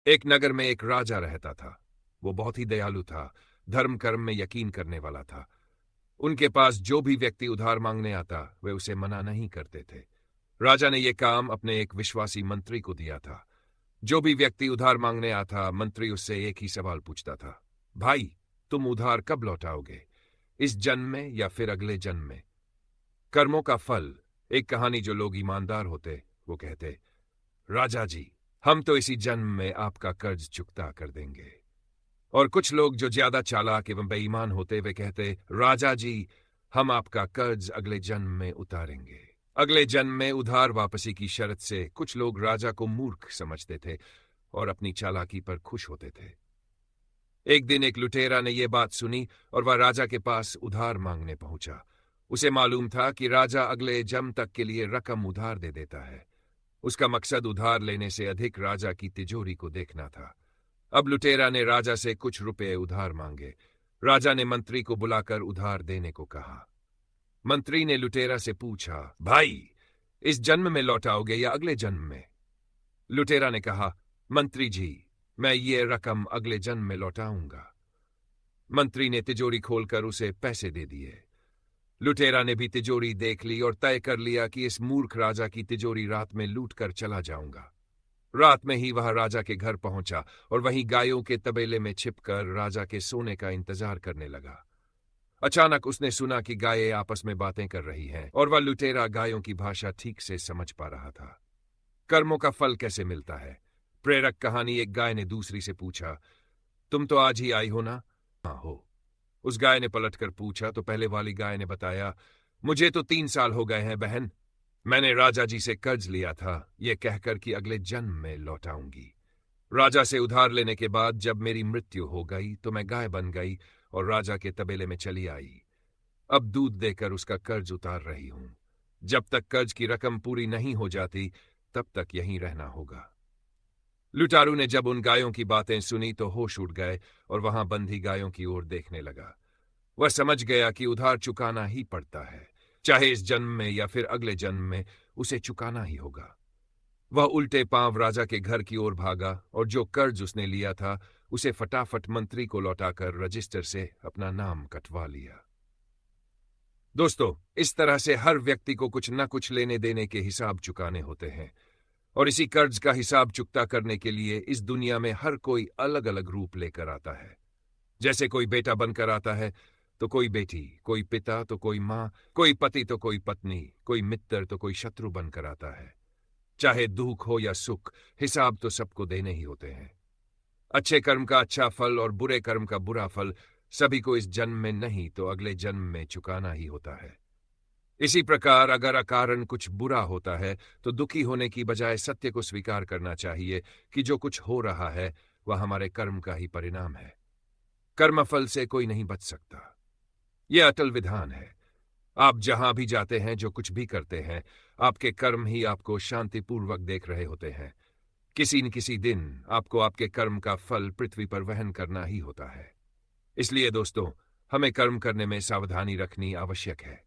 एक नगर में एक राजा रहता था। वो बहुत ही दयालु था, धर्म कर्म में यकीन करने वाला था। उनके पास जो भी व्यक्ति उधार मांगने आता वे उसे मना नहीं करते थे। राजा ने यह काम अपने एक विश्वासी मंत्री को दिया था। जो भी व्यक्ति उधार मांगने आता, मंत्री उससे एक ही सवाल पूछता था, भाई तुम उधार कब लौटाओगे, इस जन्म में या फिर अगले जन्म में? कर्मों का फल। एक कहानी जो लोग ईमानदार होते वो कहते, राजा जी हम तो इसी जन्म में आपका कर्ज चुकता कर देंगे। और कुछ लोग जो ज्यादा चालाक एवं बेईमान होते वे कहते, राजा जी हम आपका कर्ज अगले जन्म में उतारेंगे। अगले जन्म में उधार वापसी की शर्त से कुछ लोग राजा को मूर्ख समझते थे और अपनी चालाकी पर खुश होते थे। एक दिन एक लुटेरा ने यह बात सुनी और वह राजा के पास उधार मांगने पहुंचा। उसे मालूम था कि राजा अगले जन्म तक के लिए रकम उधार दे देता है। उसका मकसद उधार लेने से अधिक राजा की तिजोरी को देखना था। अब लुटेरा ने राजा से कुछ रुपए उधार मांगे। राजा ने मंत्री को बुलाकर उधार देने को कहा। मंत्री ने लुटेरा से पूछा, भाई इस जन्म में लौटाओगे या अगले जन्म में? लुटेरा ने कहा, मंत्री जी मैं ये रकम अगले जन्म में लौटाऊंगा। मंत्री ने तिजोरी खोलकर उसे पैसे दे दिए। लुटेरा ने भी तिजोरी देख ली और तय कर लिया कि इस मूर्ख राजा की तिजोरी रात में लूट कर चला जाऊंगा। रात में ही वह राजा के घर पहुंचा और वहीं गायों के तबेले में छिपकर राजा के सोने का इंतजार करने लगा। अचानक उसने सुना कि गायें आपस में बातें कर रही हैं और वह लुटेरा गायों की भाषा ठीक से समझ पा रहा था। कर्मों का फल कैसे मिलता है? प्रेरक कहानी। एक गाय ने दूसरी से पूछा, तुम तो आज ही आई हो ना? हाँ हो। उस गाय ने पलटकर पूछा तो पहले वाली गाय ने बताया, मुझे तो 3 साल हो गए हैं बहन। मैंने राजा जी से कर्ज लिया था ये कहकर कि अगले जन्म में लौटाऊंगी। राजा से उधार लेने के बाद जब मेरी मृत्यु हो गई तो मैं गाय बन गई और राजा के तबेले में चली आई। अब दूध देकर उसका कर्ज उतार रही हूं। जब तक कर्ज की रकम पूरी नहीं हो जाती तब तक यहीं रहना होगा। लुटारू ने जब उन गायों की बातें सुनी तो होश उड़ गए और वहां बंधी गायों की ओर देखने लगा। वह समझ गया कि उधार चुकाना ही पड़ता है, चाहे इस जन्म में या फिर अगले जन्म में उसे चुकाना ही होगा। वह उल्टे पांव राजा के घर की ओर भागा और जो कर्ज उसने लिया था उसे फटाफट मंत्री को लौटाकर रजिस्टर से अपना नाम कटवा लिया। दोस्तों, इस तरह से हर व्यक्ति को कुछ न कुछ लेने देने के हिसाब चुकाने होते हैं और इसी कर्ज का हिसाब चुकता करने के लिए इस दुनिया में हर कोई अलग अलग रूप लेकर आता है। जैसे कोई बेटा बनकर आता है तो कोई बेटी, कोई पिता तो कोई मां, कोई पति तो कोई पत्नी, कोई मित्र तो कोई शत्रु बनकर आता है। चाहे दुख हो या सुख, हिसाब तो सबको देने ही होते हैं। अच्छे कर्म का अच्छा फल और बुरे कर्म का बुरा फल सभी को इस जन्म में नहीं तो अगले जन्म में चुकाना ही होता है। इसी प्रकार अगर अकारण कुछ बुरा होता है तो दुखी होने की बजाय सत्य को स्वीकार करना चाहिए कि जो कुछ हो रहा है वह हमारे कर्म का ही परिणाम है। कर्मफल से कोई नहीं बच सकता। यह अटल विधान है। आप जहां भी जाते हैं, जो कुछ भी करते हैं, आपके कर्म ही आपको शांतिपूर्वक देख रहे होते हैं। किसी न किसी दिन आपको आपके कर्म का फल पृथ्वी पर वहन करना ही होता है। इसलिए दोस्तों, हमें कर्म करने में सावधानी रखनी आवश्यक है।